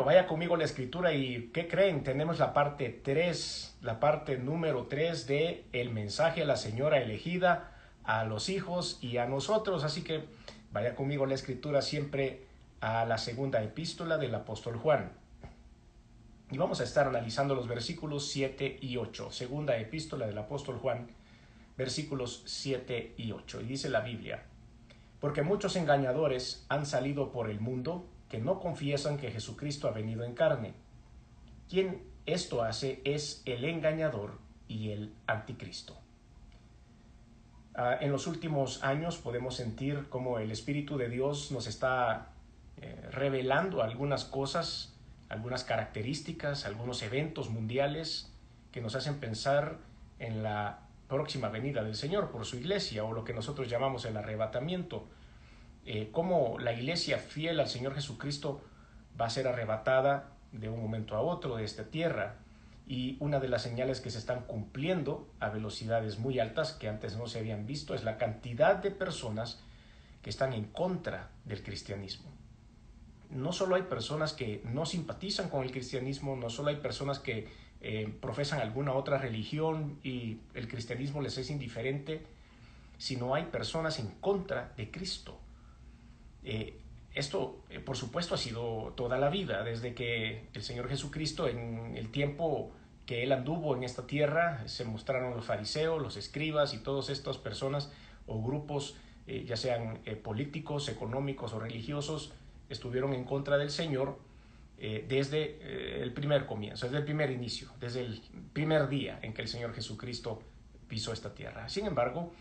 vaya conmigo a la escritura y ¿qué creen? Tenemos la parte 3, la parte número 3 de el mensaje a la señora elegida, a los hijos y a nosotros. Así que vaya conmigo a la escritura siempre a la segunda epístola del apóstol Juan. Y vamos a estar analizando los versículos 7 y 8. Segunda epístola del apóstol Juan, versículos 7 y 8. Y dice la Biblia: porque muchos engañadores han salido por el mundo que no confiesan que Jesucristo ha venido en carne. Quien esto hace es el engañador y el anticristo. En los últimos años podemos sentir cómo el Espíritu de Dios nos está revelando algunas cosas, algunas características, algunos eventos mundiales que nos hacen pensar en la próxima venida del Señor por su iglesia, o lo que nosotros llamamos el arrebatamiento. Cómo la iglesia fiel al Señor Jesucristo va a ser arrebatada de un momento a otro de esta tierra. Y una de las señales que se están cumpliendo a velocidades muy altas que antes no se habían visto es la cantidad de personas que están en contra del cristianismo. No solo hay personas que no simpatizan con el cristianismo, no solo hay personas que profesan alguna otra religión y el cristianismo les es indiferente, sino hay personas en contra de Cristo. Esto, por supuesto, ha sido toda la vida, desde que el Señor Jesucristo, en el tiempo que Él anduvo en esta tierra, se mostraron los fariseos, los escribas y todas estas personas o grupos, ya sean políticos, económicos o religiosos, estuvieron en contra del Señor desde el primer comienzo, desde el primer inicio, desde el primer día en que el Señor Jesucristo pisó esta tierra. Sin embargo,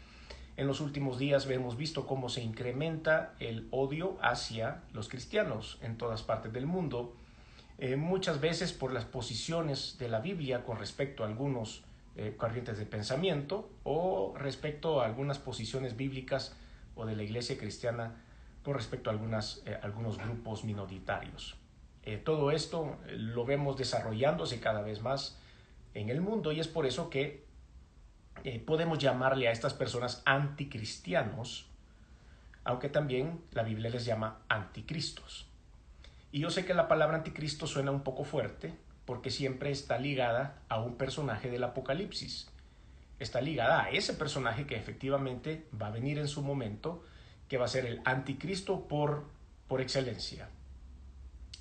en los últimos días hemos visto cómo se incrementa el odio hacia los cristianos en todas partes del mundo, muchas veces por las posiciones de la Biblia con respecto a algunos corrientes de pensamiento o respecto a algunas posiciones bíblicas o de la iglesia cristiana con respecto a algunos grupos minoritarios. Todo esto lo vemos desarrollándose cada vez más en el mundo y es por eso que podemos llamarle a estas personas anticristianos, aunque también la Biblia les llama anticristos. Y yo sé que la palabra anticristo suena un poco fuerte porque siempre está ligada a un personaje del Apocalipsis. Está ligada a ese personaje que efectivamente va a venir en su momento, que va a ser el anticristo por excelencia.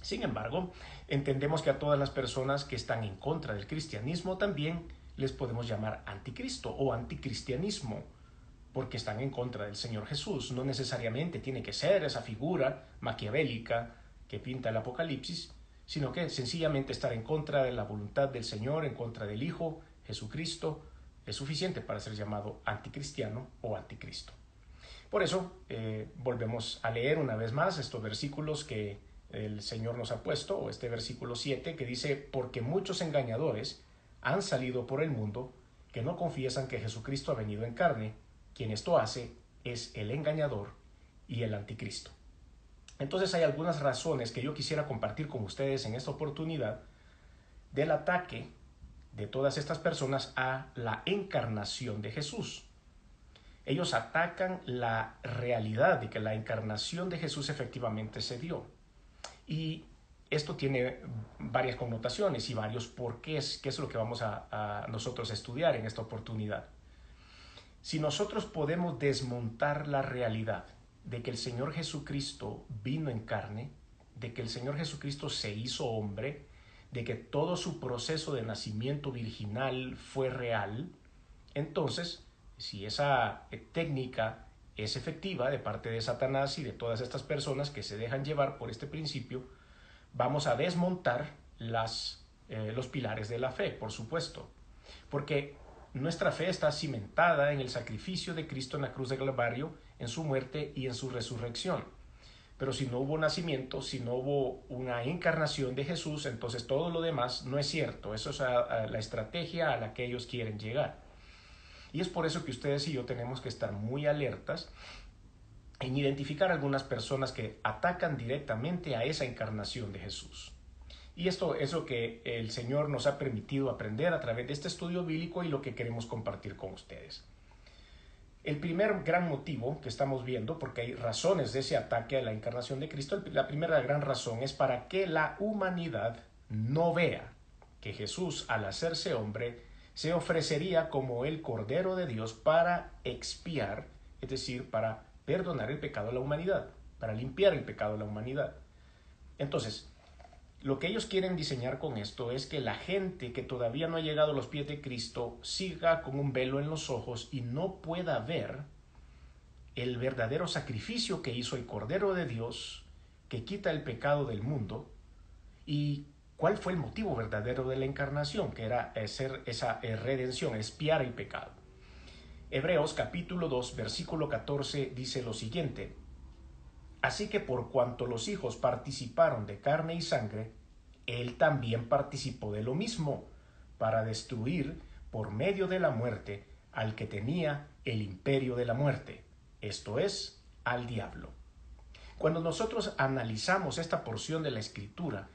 Sin embargo, entendemos que a todas las personas que están en contra del cristianismo también les podemos llamar anticristo o anticristianismo, porque están en contra del Señor Jesús. No necesariamente tiene que ser esa figura maquiavélica que pinta el Apocalipsis, sino que sencillamente estar en contra de la voluntad del Señor, en contra del Hijo Jesucristo, es suficiente para ser llamado anticristiano o anticristo. Por eso volvemos a leer una vez más estos versículos que el Señor nos ha puesto, o este versículo 7 que dice: porque muchos engañadores han salido por el mundo que no confiesan que Jesucristo ha venido en carne. Quien esto hace es el engañador y el anticristo. Entonces hay algunas razones que yo quisiera compartir con ustedes en esta oportunidad del ataque de todas estas personas a la encarnación de Jesús. Ellos atacan la realidad de que la encarnación de Jesús efectivamente se dio. Y esto tiene varias connotaciones y varios porqués, que es lo que vamos a nosotros a estudiar en esta oportunidad. Si nosotros podemos desmontar la realidad de que el Señor Jesucristo vino en carne, de que el Señor Jesucristo se hizo hombre, de que todo su proceso de nacimiento virginal fue real, entonces, si esa técnica es efectiva de parte de Satanás y de todas estas personas que se dejan llevar por este principio, vamos a desmontar los pilares de la fe, por supuesto, porque nuestra fe está cimentada en el sacrificio de Cristo en la cruz del Calvario, en su muerte y en su resurrección. Pero si no hubo nacimiento, si no hubo una encarnación de Jesús, entonces todo lo demás no es cierto. Eso es la estrategia a la que ellos quieren llegar. Y es por eso que ustedes y yo tenemos que estar muy alertas en identificar algunas personas que atacan directamente a esa encarnación de Jesús. Y esto es lo que el Señor nos ha permitido aprender a través de este estudio bíblico y lo que queremos compartir con ustedes. El primer gran motivo que estamos viendo, porque hay razones de ese ataque a la encarnación de Cristo, la primera gran razón es para que la humanidad no vea que Jesús, al hacerse hombre, se ofrecería como el Cordero de Dios para expiar, es decir, para perdonar el pecado de la humanidad, para limpiar el pecado de la humanidad. Entonces, lo que ellos quieren diseñar con esto es que la gente que todavía no ha llegado a los pies de Cristo siga con un velo en los ojos y no pueda ver el verdadero sacrificio que hizo el Cordero de Dios, que quita el pecado del mundo, y cuál fue el motivo verdadero de la encarnación, que era hacer esa redención, expiar el pecado. Hebreos capítulo 2, versículo 14 dice lo siguiente: así que por cuanto los hijos participaron de carne y sangre, él también participó de lo mismo, para destruir por medio de la muerte al que tenía el imperio de la muerte, esto es, al diablo. Cuando nosotros analizamos esta porción de la Escritura,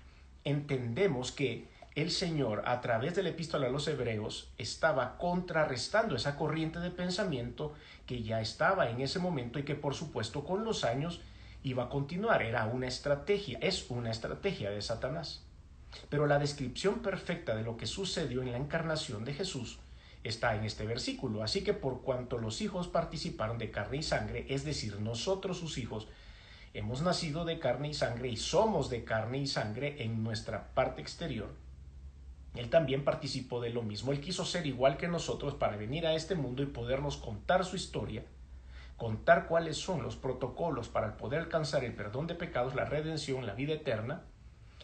entendemos que el Señor, a través de la epístola a los Hebreos, estaba contrarrestando esa corriente de pensamiento que ya estaba en ese momento y que, por supuesto, con los años iba a continuar. Era una estrategia, es una estrategia de Satanás. Pero la descripción perfecta de lo que sucedió en la encarnación de Jesús está en este versículo. Así que por cuanto los hijos participaron de carne y sangre, es decir, nosotros sus hijos, hemos nacido de carne y sangre y somos de carne y sangre en nuestra parte exterior, él también participó de lo mismo. Él quiso ser igual que nosotros para venir a este mundo y podernos contar su historia, contar cuáles son los protocolos para poder alcanzar el perdón de pecados, la redención, la vida eterna,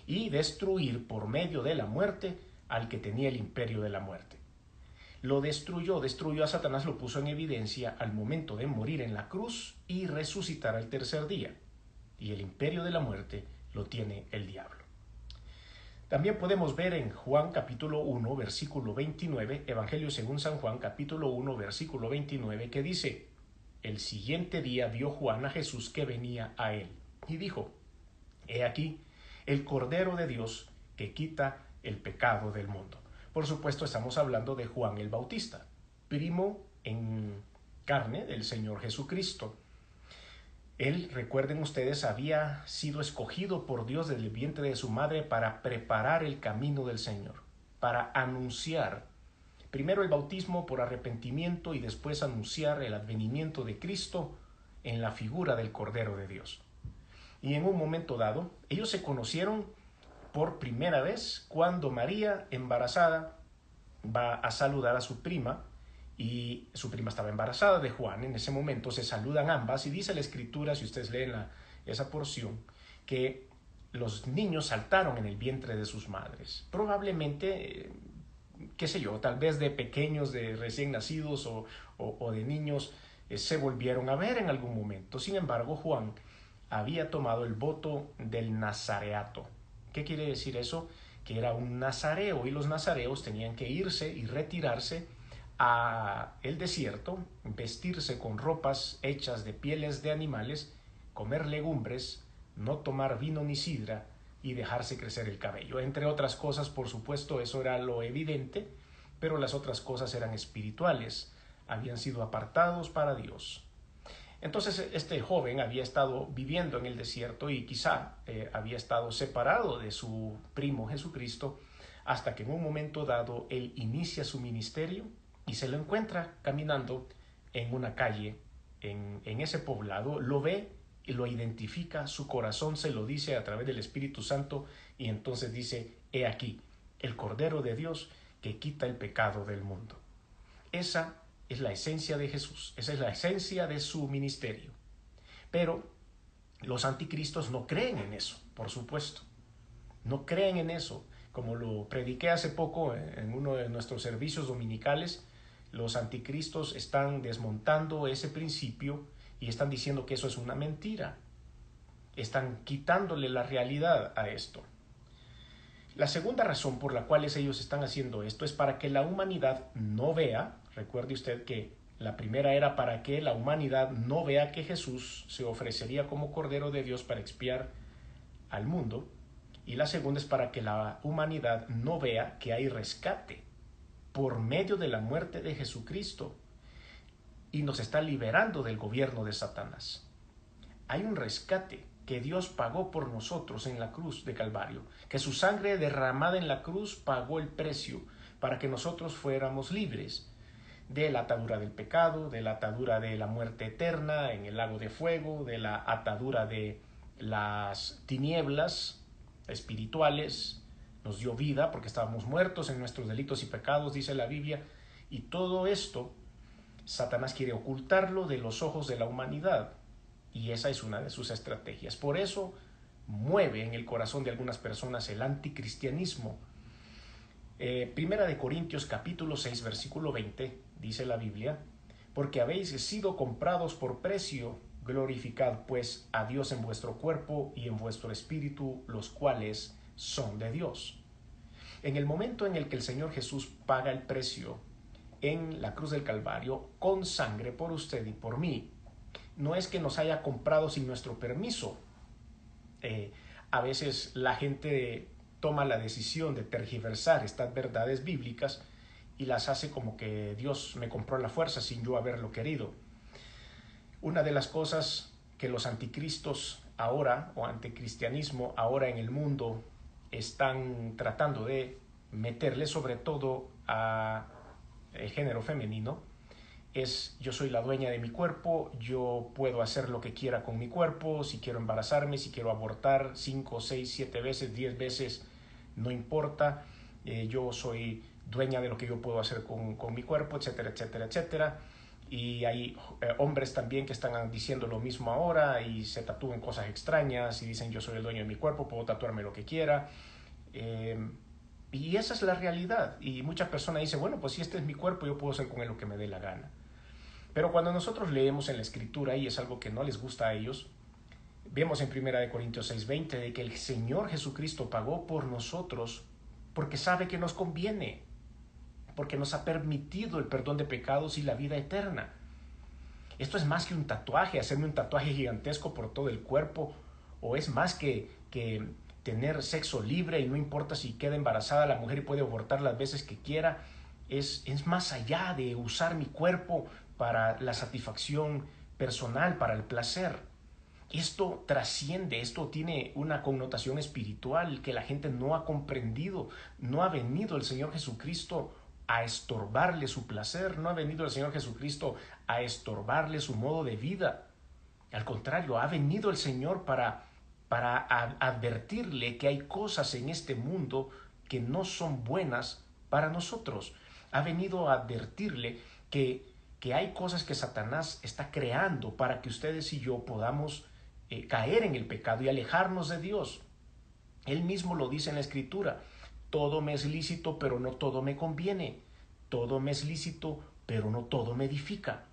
y destruir por medio de la muerte al que tenía el imperio de la muerte. Lo destruyó a Satanás, lo puso en evidencia al momento de morir en la cruz y resucitar al tercer día. Y el imperio de la muerte lo tiene el diablo. También podemos ver en Juan capítulo 1, versículo 29, Evangelio según San Juan capítulo 1, versículo 29, que dice: el siguiente día vio Juan a Jesús que venía a él y dijo: he aquí el Cordero de Dios que quita el pecado del mundo. Por supuesto, estamos hablando de Juan el Bautista, primo en carne del Señor Jesucristo. Él, recuerden ustedes, había sido escogido por Dios desde el vientre de su madre para preparar el camino del Señor, para anunciar primero el bautismo por arrepentimiento y después anunciar el advenimiento de Cristo en la figura del Cordero de Dios. Y en un momento dado, ellos se conocieron por primera vez cuando María, embarazada, va a saludar a su prima, y su prima estaba embarazada de Juan. En ese momento se saludan ambas y dice la Escritura, si ustedes leen esa porción, que los niños saltaron en el vientre de sus madres. Probablemente, qué sé yo, tal vez de pequeños, de recién nacidos o de niños, se volvieron a ver en algún momento. Sin embargo, Juan había tomado el voto del nazareato. ¿Qué quiere decir eso? Que era un nazareo, y los nazareos tenían que irse y retirarse a el desierto, vestirse con ropas hechas de pieles de animales, comer legumbres, no tomar vino ni sidra y dejarse crecer el cabello. Entre otras cosas, por supuesto, eso era lo evidente, pero las otras cosas eran espirituales, habían sido apartados para Dios. Entonces este joven había estado viviendo en el desierto y quizá había estado separado de su primo Jesucristo, hasta que en un momento dado él inicia su ministerio y se lo encuentra caminando en una calle en ese poblado, lo ve y lo identifica, su corazón se lo dice a través del Espíritu Santo, y entonces dice: he aquí el Cordero de Dios que quita el pecado del mundo. Esa es la esencia de Jesús, esa es la esencia de su ministerio. Pero los anticristos no creen en eso, por supuesto. No creen en eso. Como lo prediqué hace poco en uno de nuestros servicios dominicales, los anticristos están desmontando ese principio y están diciendo que eso es una mentira. Están quitándole la realidad a esto. La segunda razón por la cual ellos están haciendo esto es para que la humanidad no vea. Recuerde usted que la primera era para que la humanidad no vea que Jesús se ofrecería como Cordero de Dios para expiar al mundo. Y la segunda es para que la humanidad no vea que hay rescate por medio de la muerte de Jesucristo. y nos está liberando del gobierno de Satanás. Hay un rescate que Dios pagó por nosotros en la cruz de Calvario, que su sangre derramada en la cruz pagó el precio para que nosotros fuéramos libres de la atadura del pecado, de la atadura de la muerte eterna en el lago de fuego, de la atadura de las tinieblas espirituales. Nos dio vida porque estábamos muertos en nuestros delitos y pecados, dice la Biblia, y todo esto Satanás quiere ocultarlo de los ojos de la humanidad, y esa es una de sus estrategias. Por eso mueve en el corazón de algunas personas el anticristianismo. Primera de Corintios capítulo 6 versículo 20 dice la Biblia: porque habéis sido comprados por precio, glorificad pues a Dios en vuestro cuerpo y en vuestro espíritu, los cuales son de Dios. En el momento en el que el Señor Jesús paga el precio en la cruz del Calvario con sangre por usted y por mí, no es que nos haya comprado sin nuestro permiso. A veces la gente toma la decisión de tergiversar estas verdades bíblicas y las hace como que Dios me compró a la fuerza sin yo haberlo querido. Una de las cosas que los anticristos ahora, o anticristianismo ahora en el mundo, están tratando de meterle sobre todo a el género femenino, es: yo soy la dueña de mi cuerpo, yo puedo hacer lo que quiera con mi cuerpo, si quiero embarazarme, si quiero abortar 5, 6, 7 veces, 10 veces, no importa, yo soy dueña de lo que yo puedo hacer con mi cuerpo, etcétera, etcétera, etcétera. Y hay hombres también que están diciendo lo mismo ahora y se tatúan cosas extrañas y dicen: yo soy el dueño de mi cuerpo, puedo tatuarme lo que quiera. Y esa es la realidad. Y muchas personas dicen: bueno, pues si este es mi cuerpo, yo puedo hacer con él lo que me dé la gana. Pero cuando nosotros leemos en la Escritura, y es algo que no les gusta a ellos, vemos en 1 Corintios 6:20 de que el Señor Jesucristo pagó por nosotros porque sabe que nos conviene, porque nos ha permitido el perdón de pecados y la vida eterna. Esto es más que un tatuaje, hacerme un tatuaje gigantesco por todo el cuerpo, o es más que tener sexo libre y no importa si queda embarazada la mujer y puede abortar las veces que quiera. Es más allá de usar mi cuerpo para la satisfacción personal, para el placer. Esto trasciende, esto tiene una connotación espiritual que la gente no ha comprendido. No ha venido el Señor Jesucristo a estorbarle su placer, no ha venido el Señor Jesucristo a estorbarle su modo de vida. Al contrario, ha venido el Señor para advertirle que hay cosas en este mundo que no son buenas para nosotros. Ha venido a advertirle que hay cosas que Satanás está creando para que ustedes y yo podamos caer en el pecado y alejarnos de Dios. Él mismo lo dice en la Escritura: todo me es lícito, pero no todo me conviene. Todo me es lícito, pero no todo me edifica.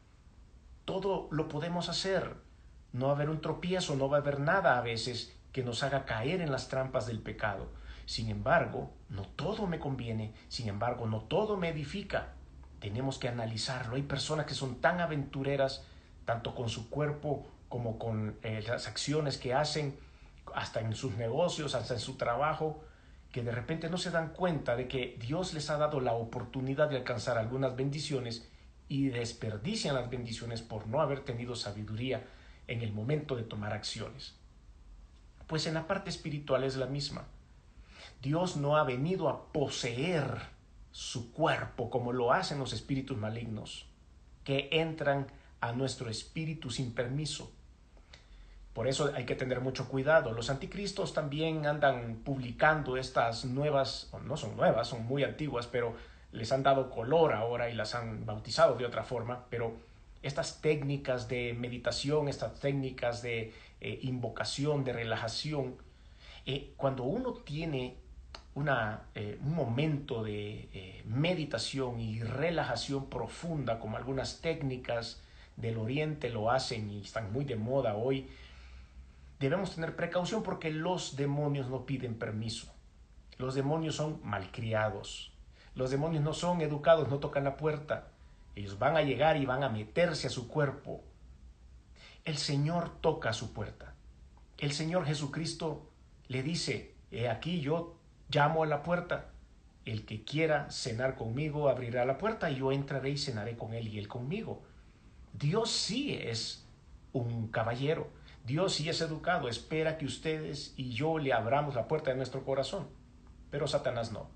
Todo lo podemos hacer. No va a haber un tropiezo, no va a haber nada a veces que nos haga caer en las trampas del pecado. Sin embargo, no todo me conviene. Sin embargo, no todo me edifica. Tenemos que analizarlo. Hay personas que son tan aventureras, tanto con su cuerpo como con las acciones que hacen, hasta en sus negocios, hasta en su trabajo, que de repente no se dan cuenta de que Dios les ha dado la oportunidad de alcanzar algunas bendiciones y desperdician las bendiciones por no haber tenido sabiduría en el momento de tomar acciones. Pues en la parte espiritual es la misma. Dios no ha venido a poseer su cuerpo como lo hacen los espíritus malignos, que entran a nuestro espíritu sin permiso. Por eso hay que tener mucho cuidado. Los anticristos también andan publicando estas nuevas, no son nuevas, son muy antiguas, pero les han dado color ahora y las han bautizado de otra forma, pero estas técnicas de meditación, estas técnicas de invocación, de relajación, cuando uno tiene un momento de meditación y relajación profunda, como algunas técnicas del Oriente lo hacen y están muy de moda hoy, debemos tener precaución porque los demonios no piden permiso. Los demonios son malcriados. Los demonios no son educados, no tocan la puerta. Ellos van a llegar y van a meterse a su cuerpo. El Señor toca a su puerta. El Señor Jesucristo le dice: he aquí yo llamo a la puerta. El que quiera cenar conmigo abrirá la puerta y yo entraré y cenaré con él y él conmigo. Dios sí es un caballero, Dios sí es educado, espera que ustedes y yo le abramos la puerta de nuestro corazón, pero Satanás no.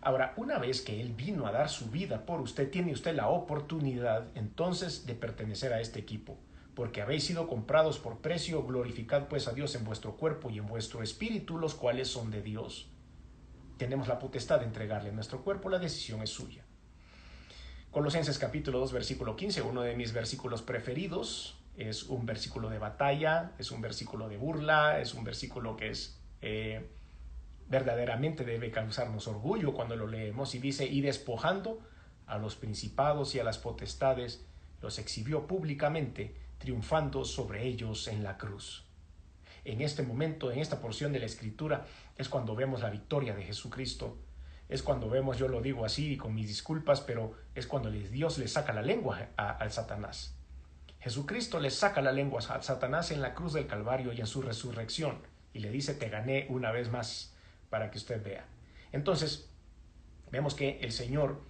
Ahora, una vez que Él vino a dar su vida por usted, tiene usted la oportunidad entonces de pertenecer a este equipo, porque habéis sido comprados por precio, glorificad pues a Dios en vuestro cuerpo y en vuestro espíritu, los cuales son de Dios. Tenemos la potestad de entregarle nuestro cuerpo, la decisión es suya. Colosenses capítulo 2, versículo 15, uno de mis versículos preferidos, es un versículo de batalla, es un versículo de burla, es un versículo que es verdaderamente debe causarnos orgullo cuando lo leemos, y dice: y despojando a los principados y a las potestades, los exhibió públicamente, triunfando sobre ellos en la cruz. En este momento, en esta porción de la Escritura, es cuando vemos la victoria de Jesucristo. Es cuando vemos, yo lo digo así con mis disculpas, pero es cuando Dios le saca la lengua al Satanás. Jesucristo le saca la lengua a Satanás en la cruz del Calvario y en su resurrección, y le dice: te gané una vez más, para que usted vea. Entonces, vemos que el Señor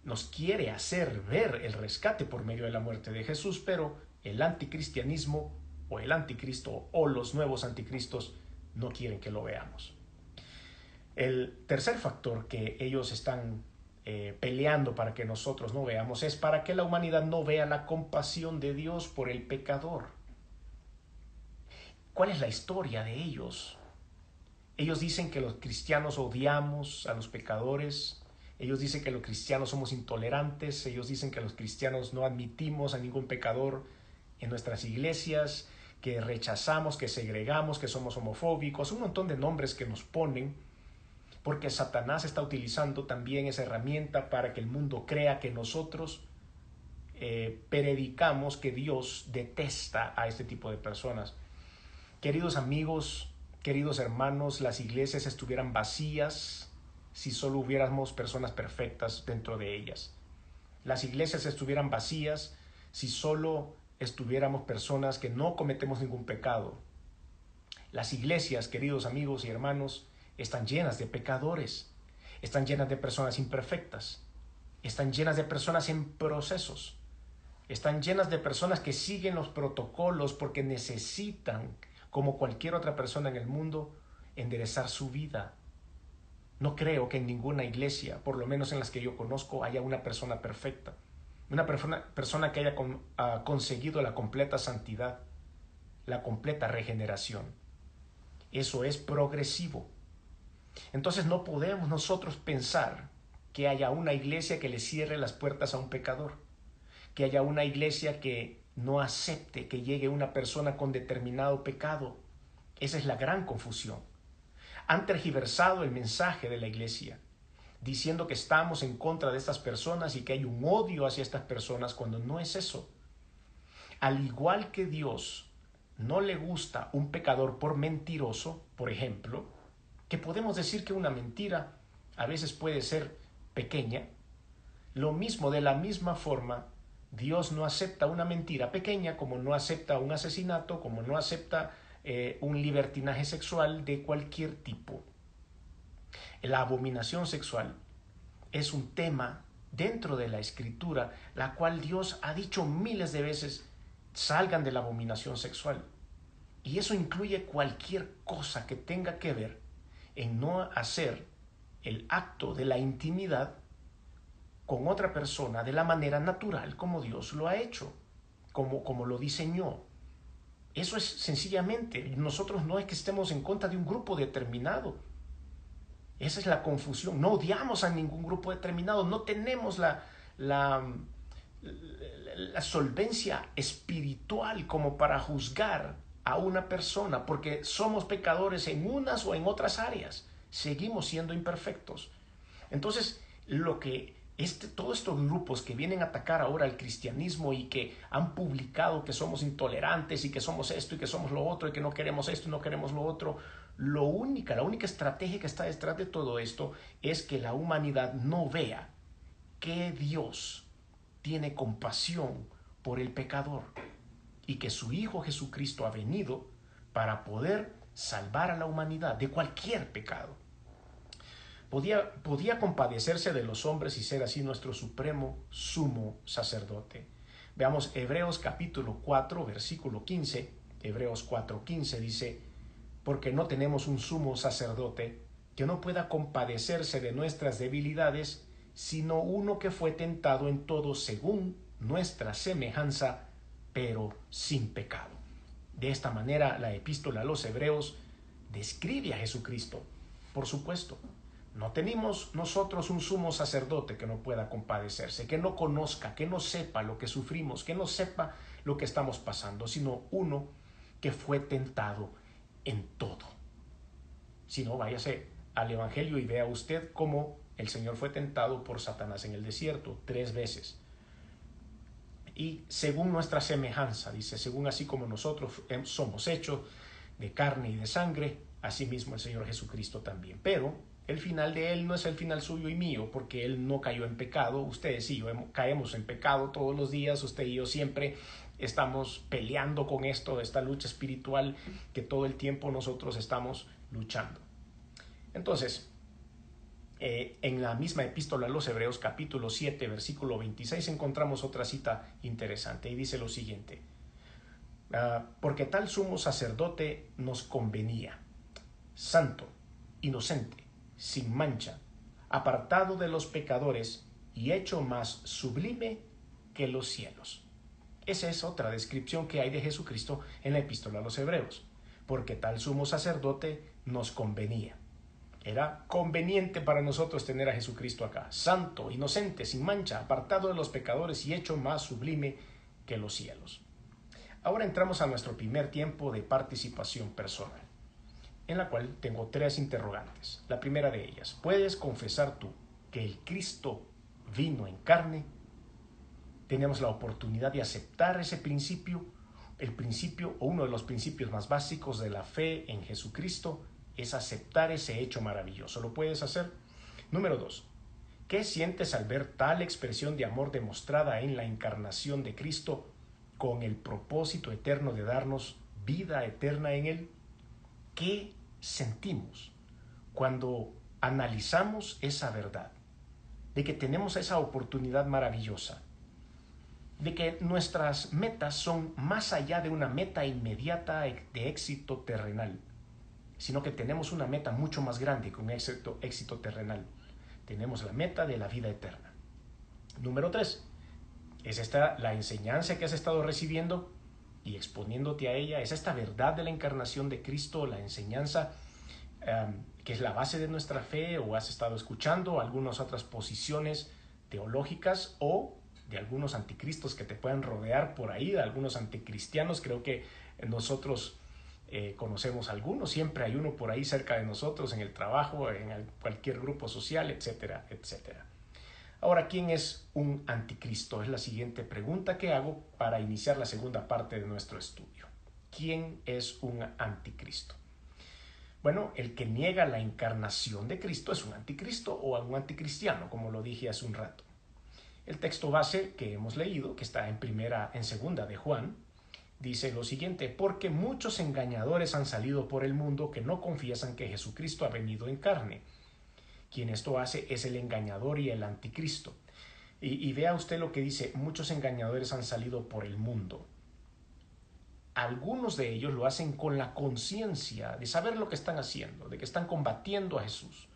nos quiere hacer ver el rescate por medio de la muerte de Jesús, pero el anticristianismo o el anticristo o los nuevos anticristos no quieren que lo veamos. El tercer factor que ellos están peleando para que nosotros no veamos es para que la humanidad no vea la compasión de Dios por el pecador. ¿Cuál es la historia de ellos? Ellos dicen que los cristianos odiamos a los pecadores. Ellos dicen que los cristianos somos intolerantes. Ellos dicen que los cristianos no admitimos a ningún pecador en nuestras iglesias, que rechazamos, que segregamos, que somos homofóbicos, un montón de nombres que nos ponen, porque Satanás está utilizando también esa herramienta para que el mundo crea que nosotros predicamos que Dios detesta a este tipo de personas. Queridos amigos, queridos hermanos, las iglesias estuvieran vacías si solo hubiéramos personas perfectas dentro de ellas. Las iglesias estuvieran vacías si solo estuviéramos personas que no cometemos ningún pecado. Las iglesias, queridos amigos y hermanos, están llenas de pecadores, están llenas de personas imperfectas, están llenas de personas en procesos, están llenas de personas que siguen los protocolos porque necesitan, como cualquier otra persona en el mundo, enderezar su vida. No creo que en ninguna iglesia, por lo menos en las que yo conozco, haya una persona perfecta, una persona que haya conseguido la completa santidad, la completa regeneración. Eso es progresivo. Entonces no podemos nosotros pensar que haya una iglesia que le cierre las puertas a un pecador, que haya una iglesia que no acepte que llegue una persona con determinado pecado. Esa es la gran confusión. Han tergiversado el mensaje de la iglesia, diciendo que estamos en contra de estas personas y que hay un odio hacia estas personas, cuando no es eso. Al igual que Dios no le gusta un pecador por mentiroso, por ejemplo, que podemos decir que una mentira a veces puede ser pequeña, lo mismo, de la misma forma, Dios no acepta una mentira pequeña, como no acepta un asesinato, como no acepta un libertinaje sexual de cualquier tipo. La abominación sexual es un tema dentro de la Escritura, la cual Dios ha dicho miles de veces: salgan de la abominación sexual. Y eso incluye cualquier cosa que tenga que ver en no hacer el acto de la intimidad con otra persona de la manera natural como Dios lo ha hecho, como lo diseñó. Eso es sencillamente, nosotros no es que estemos en contra de un grupo determinado. Esa es la confusión. No odiamos a ningún grupo determinado, no tenemos la solvencia espiritual como para juzgar a una persona, porque somos pecadores en unas o en otras áreas, seguimos siendo imperfectos. Entonces, todos estos grupos que vienen a atacar ahora al cristianismo y que han publicado que somos intolerantes y que somos esto y que somos lo otro y que no queremos esto y no queremos lo otro, la única estrategia que está detrás de todo esto es que la humanidad no vea que Dios tiene compasión por el pecador y que su Hijo Jesucristo ha venido para poder salvar a la humanidad de cualquier pecado. Podía compadecerse de los hombres y ser así nuestro supremo sumo sacerdote. Veamos Hebreos capítulo 4, versículo 15. Hebreos 4:15 dice: porque no tenemos un sumo sacerdote que no pueda compadecerse de nuestras debilidades, sino uno que fue tentado en todo según nuestra semejanza, pero sin pecado. De esta manera, la epístola a los Hebreos describe a Jesucristo. Por supuesto, no tenemos nosotros un sumo sacerdote que no pueda compadecerse, que no conozca, que no sepa lo que sufrimos, que no sepa lo que estamos pasando, sino uno que fue tentado en todo. Si no, váyase al Evangelio y vea usted cómo el Señor fue tentado por Satanás en el desierto 3 veces. Y según nuestra semejanza, dice, según así como nosotros somos hechos de carne y de sangre, así mismo el Señor Jesucristo también. Pero el final de Él no es el final suyo y mío, porque Él no cayó en pecado. Ustedes y yo caemos en pecado todos los días. Usted y yo siempre estamos peleando con esta lucha espiritual que todo el tiempo nosotros estamos luchando. Entonces, en la misma epístola a los Hebreos capítulo 7 versículo 26 encontramos otra cita interesante y dice lo siguiente: porque tal sumo sacerdote nos convenía, santo, inocente, sin mancha, apartado de los pecadores y hecho más sublime que los cielos. Esa es otra descripción que hay de Jesucristo en la epístola a los Hebreos. Porque tal sumo sacerdote nos convenía. Era conveniente para nosotros tener a Jesucristo acá, santo, inocente, sin mancha, apartado de los pecadores y hecho más sublime que los cielos. Ahora entramos a nuestro primer tiempo de participación personal, en la cual tengo 3 interrogantes. La primera de ellas: ¿puedes confesar tú que el Cristo vino en carne? Tenemos la oportunidad de aceptar ese principio, el principio o uno de los principios más básicos de la fe en Jesucristo es aceptar ese hecho maravilloso. ¿Lo puedes hacer? Número 2. ¿Qué sientes al ver tal expresión de amor demostrada en la encarnación de Cristo con el propósito eterno de darnos vida eterna en Él? ¿Qué sentimos cuando analizamos esa verdad? De que tenemos esa oportunidad maravillosa, de que nuestras metas son más allá de una meta inmediata de éxito terrenal, sino que tenemos una meta mucho más grande que un éxito terrenal. Tenemos la meta de la vida eterna. Número 3. ¿Es esta la enseñanza que has estado recibiendo y exponiéndote a ella? ¿Es esta verdad de la encarnación de Cristo la enseñanza que es la base de nuestra fe? ¿O has estado escuchando algunas otras posiciones teológicas o de algunos anticristos que te puedan rodear por ahí, de algunos anticristianos? Creo que nosotros conocemos algunos, siempre hay uno por ahí cerca de nosotros, en el trabajo, en cualquier grupo social, etcétera, etcétera. Ahora, ¿quién es un anticristo? Es la siguiente pregunta que hago para iniciar la segunda parte de nuestro estudio. ¿Quién es un anticristo? Bueno, el que niega la encarnación de Cristo es un anticristo o un anticristiano, como lo dije hace un rato. El texto base que hemos leído, que está en segunda de Juan, dice lo siguiente: porque muchos engañadores han salido por el mundo que no confiesan que Jesucristo ha venido en carne. Quien esto hace es el engañador y el anticristo. Y vea usted lo que dice: muchos engañadores han salido por el mundo. Algunos de ellos lo hacen con la conciencia de saber lo que están haciendo, de que están combatiendo a Jesús.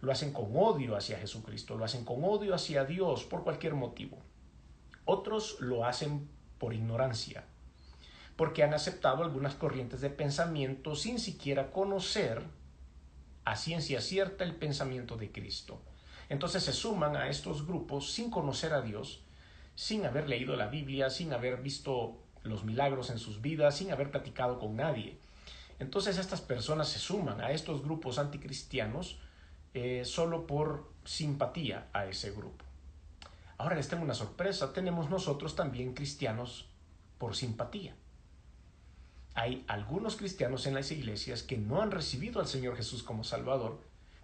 Lo hacen con odio hacia Jesucristo, lo hacen con odio hacia Dios por cualquier motivo. Otros lo hacen por ignorancia, porque han aceptado algunas corrientes de pensamiento sin siquiera conocer a ciencia cierta el pensamiento de Cristo. Entonces se suman a estos grupos sin conocer a Dios, sin haber leído la Biblia, sin haber visto los milagros en sus vidas, sin haber platicado con nadie. Entonces estas personas se suman a estos grupos anticristianos solo por simpatía a ese grupo. Ahora les tengo una sorpresa: tenemos nosotros también cristianos por simpatía. Hay algunos cristianos en las iglesias que no han recibido al Señor Jesús como Salvador,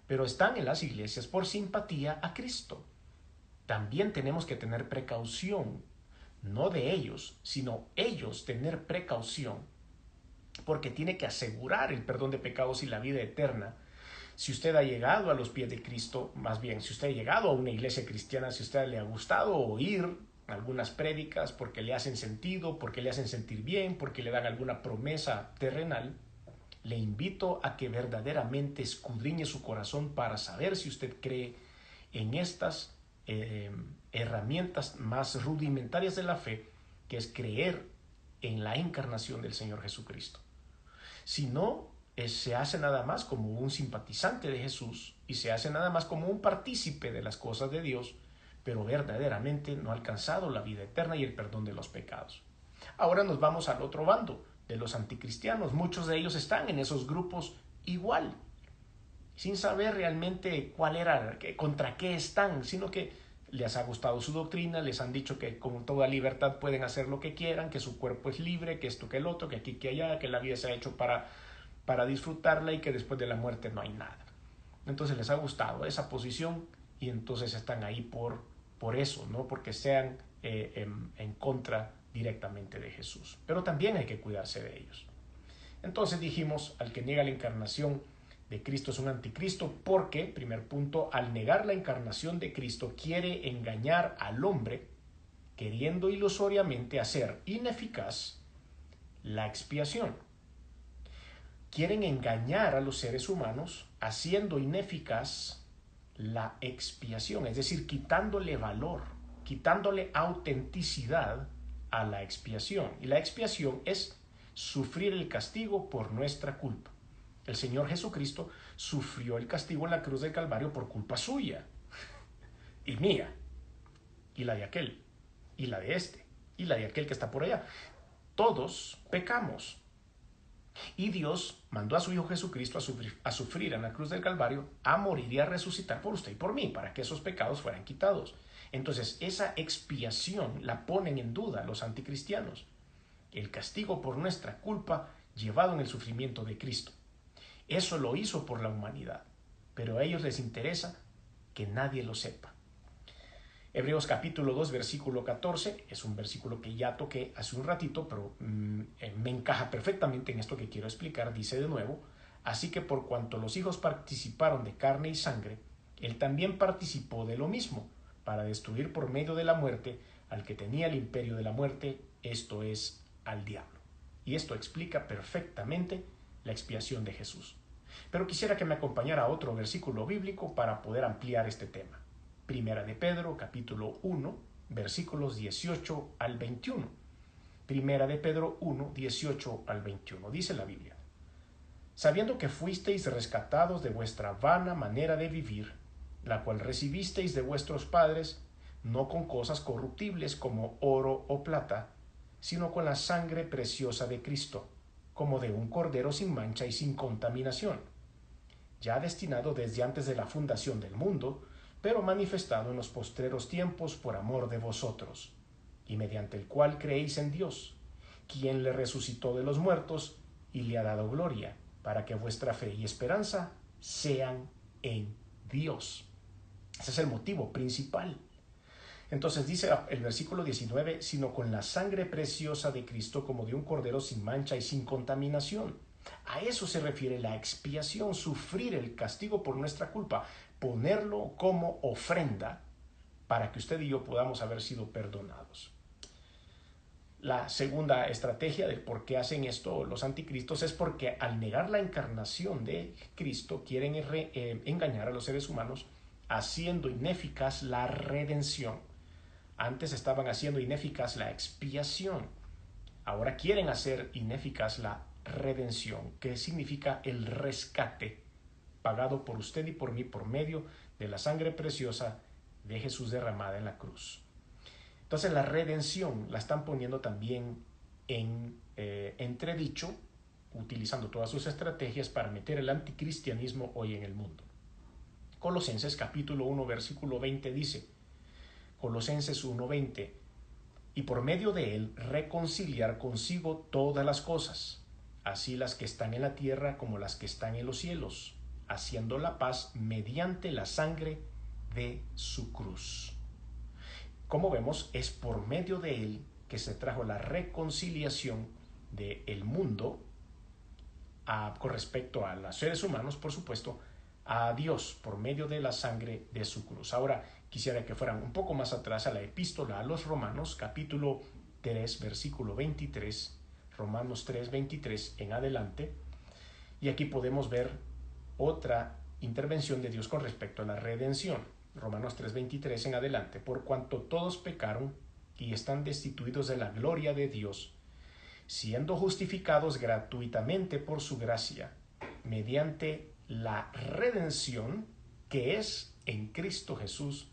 pero están en las iglesias por simpatía a Cristo. También tenemos que tener precaución, no de ellos, sino ellos tener precaución, porque tiene que asegurar el perdón de pecados y la vida eterna. Si usted ha llegado a los pies de Cristo, más bien, si usted ha llegado a una iglesia cristiana, si a usted le ha gustado oír algunas prédicas, porque le hacen sentido, porque le hacen sentir bien, porque le dan alguna promesa terrenal. Le invito a que verdaderamente escudriñe su corazón para saber si usted cree en estas herramientas más rudimentarias de la fe, que es creer en la encarnación del Señor Jesucristo. Si no, se hace nada más como un simpatizante de Jesús y se hace nada más como un partícipe de las cosas de Dios, pero verdaderamente no ha alcanzado la vida eterna y el perdón de los pecados. Ahora nos vamos al otro bando, de los anticristianos. Muchos de ellos están en esos grupos igual, sin saber realmente cuál era, contra qué están, sino que les ha gustado su doctrina, les han dicho que con toda libertad pueden hacer lo que quieran, que su cuerpo es libre, que esto, que el otro, que aquí, que allá, que la vida se ha hecho para disfrutarla y que después de la muerte no hay nada. Entonces les ha gustado esa posición y entonces están ahí por eso, no porque sean en contra directamente de Jesús. Pero también hay que cuidarse de ellos. Entonces dijimos, al que niega la encarnación de Cristo es un anticristo porque, primer punto, al negar la encarnación de Cristo quiere engañar al hombre, queriendo ilusoriamente hacer ineficaz la expiación. Quieren engañar a los seres humanos haciendo ineficaz la expiación, es decir, quitándole valor, quitándole autenticidad a la expiación. Y la expiación es sufrir el castigo por nuestra culpa. El Señor Jesucristo sufrió el castigo en la cruz del Calvario por culpa suya y mía, y la de aquel, y la de este, y la de aquel que está por allá. Todos pecamos. Y Dios mandó a su Hijo Jesucristo a sufrir en la cruz del Calvario, a morir y a resucitar por usted y por mí, para que esos pecados fueran quitados. Entonces, esa expiación la ponen en duda los anticristianos. El castigo por nuestra culpa llevado en el sufrimiento de Cristo. Eso lo hizo por la humanidad, pero a ellos les interesa que nadie lo sepa. Hebreos capítulo 2, versículo 14, es un versículo que ya toqué hace un ratito, pero me encaja perfectamente en esto que quiero explicar. Dice de nuevo, así que por cuanto los hijos participaron de carne y sangre, él también participó de lo mismo, para destruir por medio de la muerte al que tenía el imperio de la muerte, esto es, al diablo. Y esto explica perfectamente la expiación de Jesús. Pero quisiera que me acompañara a otro versículo bíblico para poder ampliar este tema. Primera de Pedro, capítulo 1, versículos 18 al 21. Primera de Pedro 1, 18 al 21. Dice la Biblia: sabiendo que fuisteis rescatados de vuestra vana manera de vivir, la cual recibisteis de vuestros padres, no con cosas corruptibles como oro o plata, sino con la sangre preciosa de Cristo, como de un cordero sin mancha y sin contaminación, ya destinado desde antes de la fundación del mundo, pero manifestado en los postreros tiempos por amor de vosotros, y mediante el cual creéis en Dios, quien le resucitó de los muertos y le ha dado gloria, para que vuestra fe y esperanza sean en Dios. Ese es el motivo principal. Entonces dice el versículo 19, sino con la sangre preciosa de Cristo como de un cordero sin mancha y sin contaminación. A eso se refiere la expiación, sufrir el castigo por nuestra culpa, ponerlo como ofrenda para que usted y yo podamos haber sido perdonados. La segunda estrategia del por qué hacen esto los anticristos es porque al negar la encarnación de Cristo quieren engañar a los seres humanos haciendo ineficaz la redención. Antes estaban haciendo ineficaz la expiación. Ahora quieren hacer ineficaz la redención, que significa el rescate pagado por usted y por mí por medio de la sangre preciosa de Jesús derramada en la cruz. Entonces la redención la están poniendo también en entredicho, utilizando todas sus estrategias para meter el anticristianismo hoy en el mundo. Colosenses capítulo 1 versículo 20 dice, Colosenses 1:20, y por medio de él reconciliar consigo todas las cosas, así las que están en la tierra como las que están en los cielos, haciendo la paz mediante la sangre de su cruz. Como vemos, es por medio de él que se trajo la reconciliación del mundo con respecto a los seres humanos, por supuesto, a Dios por medio de la sangre de su cruz. Ahora quisiera que fueran un poco más atrás a la epístola a los Romanos, capítulo 3, versículo 23, Romanos 3, 23 en adelante, y aquí podemos ver otra intervención de Dios con respecto a la redención. Romanos 3, 23 en adelante, por cuanto todos pecaron y están destituidos de la gloria de Dios, siendo justificados gratuitamente por su gracia, mediante la redención que es en Cristo Jesús,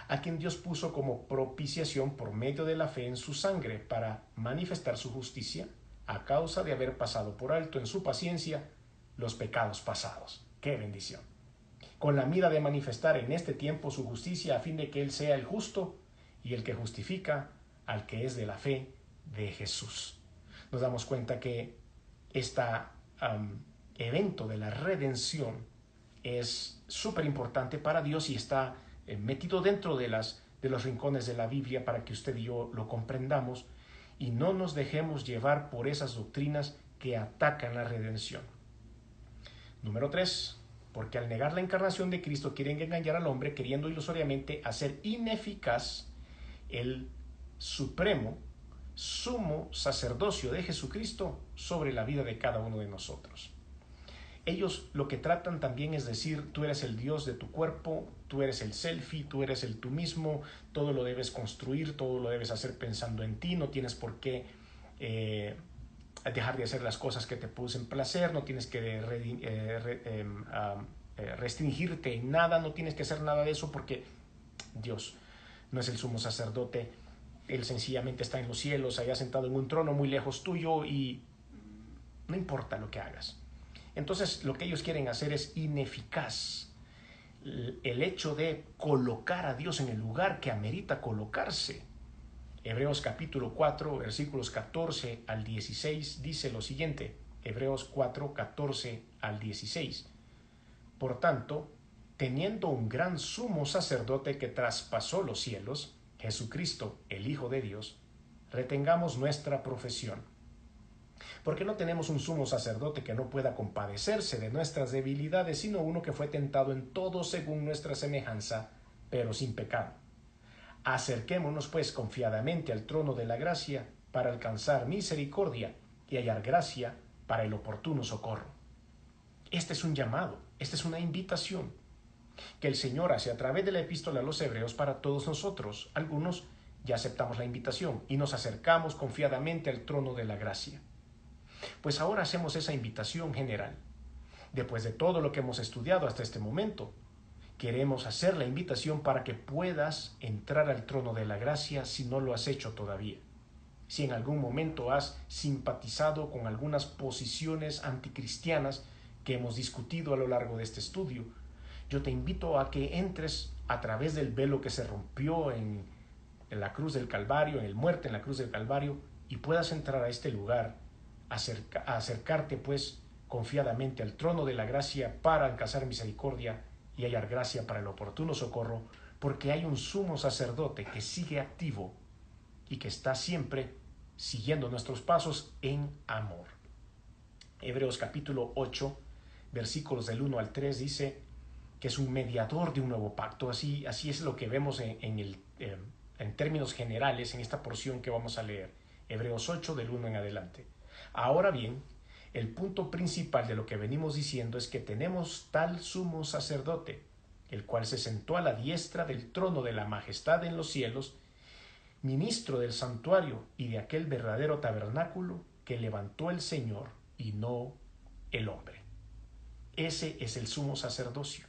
a quien Dios puso como propiciación por medio de la fe en su sangre, para manifestar su justicia, a causa de haber pasado por alto en su paciencia los pecados pasados. ¡Qué bendición! Con la mira de manifestar en este tiempo su justicia, a fin de que Él sea el justo y el que justifica al que es de la fe de Jesús. Nos damos cuenta que este evento de la redención es súper importante para Dios y está metido dentro de los rincones de la Biblia para que usted y yo lo comprendamos y no nos dejemos llevar por esas doctrinas que atacan la redención. Número 3. Porque al negar la encarnación de Cristo quieren engañar al hombre, queriendo ilusoriamente hacer ineficaz el supremo sumo sacerdocio de Jesucristo sobre la vida de cada uno de nosotros. Ellos lo que tratan también es decir, tú eres el Dios de tu cuerpo, tú eres el selfie, tú eres el tú mismo, todo lo debes construir, todo lo debes hacer pensando en ti, no tienes por qué dejar de hacer las cosas que te producen placer, no tienes que restringirte en nada, no tienes que hacer nada de eso porque Dios no es el sumo sacerdote, Él sencillamente está en los cielos, allá sentado en un trono muy lejos tuyo y no importa lo que hagas. Entonces lo que ellos quieren hacer es ineficaz el hecho de colocar a Dios en el lugar que amerita colocarse. Hebreos capítulo 4, versículos 14 al 16 dice lo siguiente, Hebreos 4, 14 al 16. Por tanto, teniendo un gran sumo sacerdote que traspasó los cielos, Jesucristo, el Hijo de Dios, retengamos nuestra profesión. Porque no tenemos un sumo sacerdote que no pueda compadecerse de nuestras debilidades, sino uno que fue tentado en todo según nuestra semejanza, pero sin pecado. Acerquémonos pues confiadamente al trono de la gracia para alcanzar misericordia y hallar gracia para el oportuno socorro. Este es un llamado, esta es una invitación que el Señor hace a través de la epístola a los Hebreos para todos nosotros. Algunos ya aceptamos la invitación y nos acercamos confiadamente al trono de la gracia. Pues ahora hacemos esa invitación general. Después de todo lo que hemos estudiado hasta este momento, queremos hacer la invitación para que puedas entrar al trono de la gracia si no lo has hecho todavía. Si en algún momento has simpatizado con algunas posiciones anticristianas que hemos discutido a lo largo de este estudio, yo te invito a que entres a través del velo que se rompió en la cruz del Calvario, en el muerte en la cruz del Calvario, y puedas entrar a este lugar, a acercarte pues confiadamente al trono de la gracia para alcanzar misericordia y hallar gracia para el oportuno socorro, porque hay un sumo sacerdote que sigue activo y que está siempre siguiendo nuestros pasos en amor. Hebreos capítulo 8, versículos del 1 al 3 dice que es un mediador de un nuevo pacto. Así es lo que vemos en términos generales en esta porción que vamos a leer. Hebreos 8 del 1 en adelante. Ahora bien, el punto principal de lo que venimos diciendo es que tenemos tal sumo sacerdote, el cual se sentó a la diestra del trono de la majestad en los cielos, ministro del santuario y de aquel verdadero tabernáculo que levantó el Señor y no el hombre. Ese es el sumo sacerdocio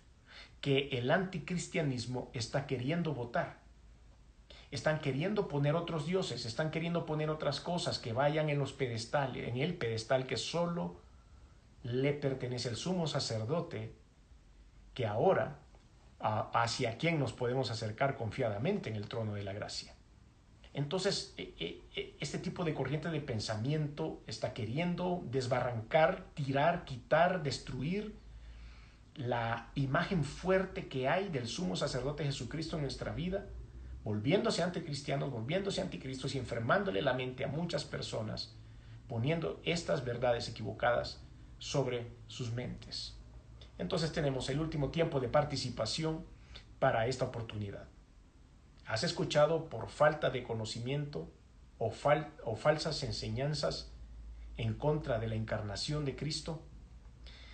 que el anticristianismo está queriendo votar. Están queriendo poner otros dioses, están queriendo poner otras cosas que vayan en los pedestales, en el pedestal que solo le pertenece al sumo sacerdote, que ahora hacia quien nos podemos acercar confiadamente en el trono de la gracia. Entonces, este tipo de corriente de pensamiento está queriendo desbarrancar, tirar, quitar, destruir la imagen fuerte que hay del sumo sacerdote Jesucristo en nuestra vida, volviéndose anticristianos, volviéndose anticristos y enfermándole la mente a muchas personas, poniendo estas verdades equivocadas sobre sus mentes. Entonces tenemos el último tiempo de participación para esta oportunidad. ¿Has escuchado por falta de conocimiento o falsas enseñanzas en contra de la encarnación de Cristo?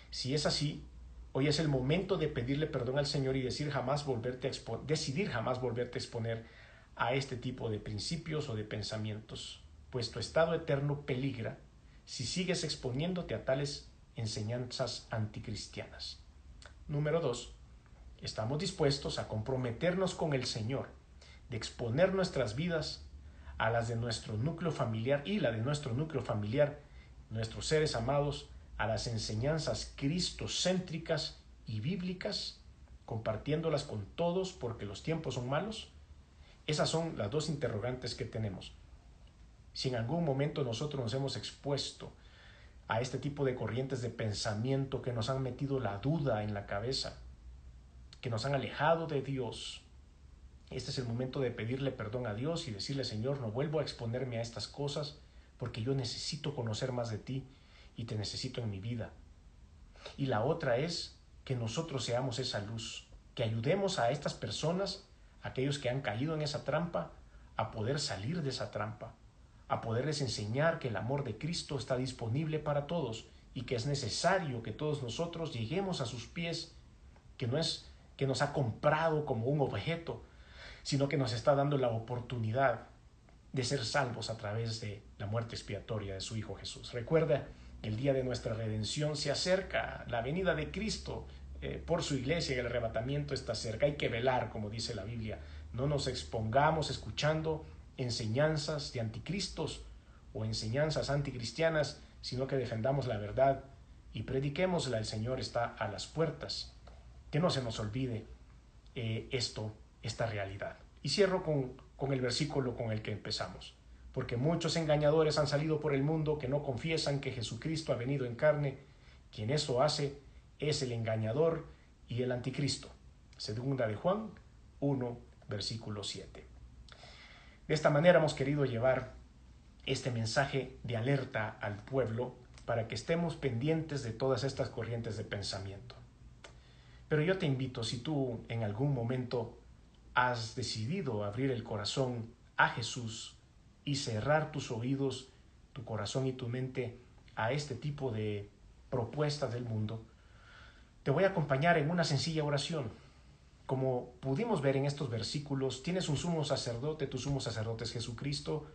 Si es así, hoy es el momento de pedirle perdón al Señor y decidir jamás volverte a exponer a este tipo de principios o de pensamientos, pues tu estado eterno peligra si sigues exponiéndote a tales enseñanzas anticristianas. Número 2. Estamos dispuestos a comprometernos con el Señor, de exponer nuestras vidas a las de nuestro núcleo familiar y la de nuestro núcleo familiar, nuestros seres amados, a las enseñanzas cristocéntricas y bíblicas, compartiéndolas con todos porque los tiempos son malos. Esas son las dos interrogantes que tenemos. Si en algún momento nosotros nos hemos expuesto a este tipo de corrientes de pensamiento que nos han metido la duda en la cabeza, que nos han alejado de Dios, este es el momento de pedirle perdón a Dios y decirle: Señor, no vuelvo a exponerme a estas cosas porque yo necesito conocer más de ti y te necesito en mi vida. Y la otra es que nosotros seamos esa luz, que ayudemos a estas personas, aquellos que han caído en esa trampa, a poder salir de esa trampa, a poderles enseñar que el amor de Cristo está disponible para todos y que es necesario que todos nosotros lleguemos a sus pies, que no es que nos ha comprado como un objeto, sino que nos está dando la oportunidad de ser salvos a través de la muerte expiatoria de su Hijo Jesús. Recuerda, el día de nuestra redención se acerca, la venida de Cristo por su iglesia, el arrebatamiento está cerca. Hay que velar, como dice la Biblia. No nos expongamos escuchando enseñanzas de anticristos o enseñanzas anticristianas, sino que defendamos la verdad y prediquémosla. El Señor está a las puertas. Que no se nos olvide esta realidad. Y cierro con el versículo con el que empezamos. Porque muchos engañadores han salido por el mundo que no confiesan que Jesucristo ha venido en carne. Quien eso hace es el engañador y el anticristo. Segunda de Juan 1, versículo 7. De esta manera hemos querido llevar este mensaje de alerta al pueblo para que estemos pendientes de todas estas corrientes de pensamiento. Pero yo te invito, si tú en algún momento has decidido abrir el corazón a Jesús y cerrar tus oídos, tu corazón y tu mente a este tipo de propuestas del mundo, te voy a acompañar en una sencilla oración. Como pudimos ver en estos versículos, tienes un sumo sacerdote, tu sumo sacerdote es Jesucristo,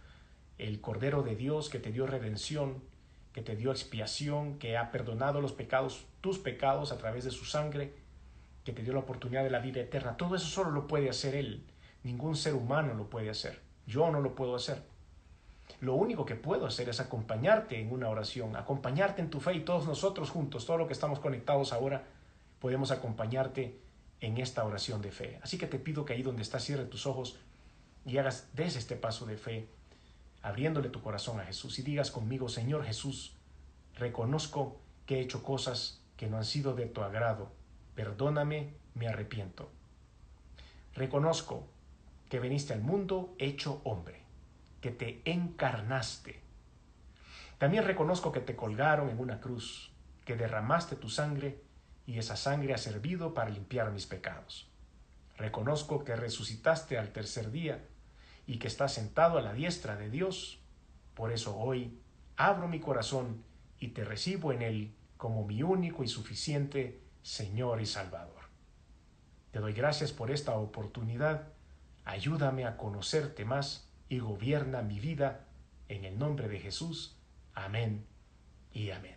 el Cordero de Dios que te dio redención, que te dio expiación, que ha perdonado los pecados, tus pecados a través de su sangre, que te dio la oportunidad de la vida eterna. Todo eso solo lo puede hacer Él. Ningún ser humano lo puede hacer. Yo no lo puedo hacer. Lo único que puedo hacer es acompañarte en una oración, acompañarte en tu fe, y todos nosotros juntos, todo lo que estamos conectados ahora, podemos acompañarte en esta oración de fe. Así que te pido que ahí donde estás cierres tus ojos y des este paso de fe, abriéndole tu corazón a Jesús, y digas conmigo: Señor Jesús, reconozco que he hecho cosas que no han sido de tu agrado. Perdóname, me arrepiento. Reconozco que viniste al mundo hecho hombre, que te encarnaste. También reconozco que te colgaron en una cruz, que derramaste tu sangre y esa sangre ha servido para limpiar mis pecados. Reconozco que resucitaste al tercer día y que estás sentado a la diestra de Dios. Por eso hoy abro mi corazón y te recibo en él como mi único y suficiente Señor y Salvador. Te doy gracias por esta oportunidad. Ayúdame a conocerte más y gobierna mi vida. En el nombre de Jesús. Amén y amén.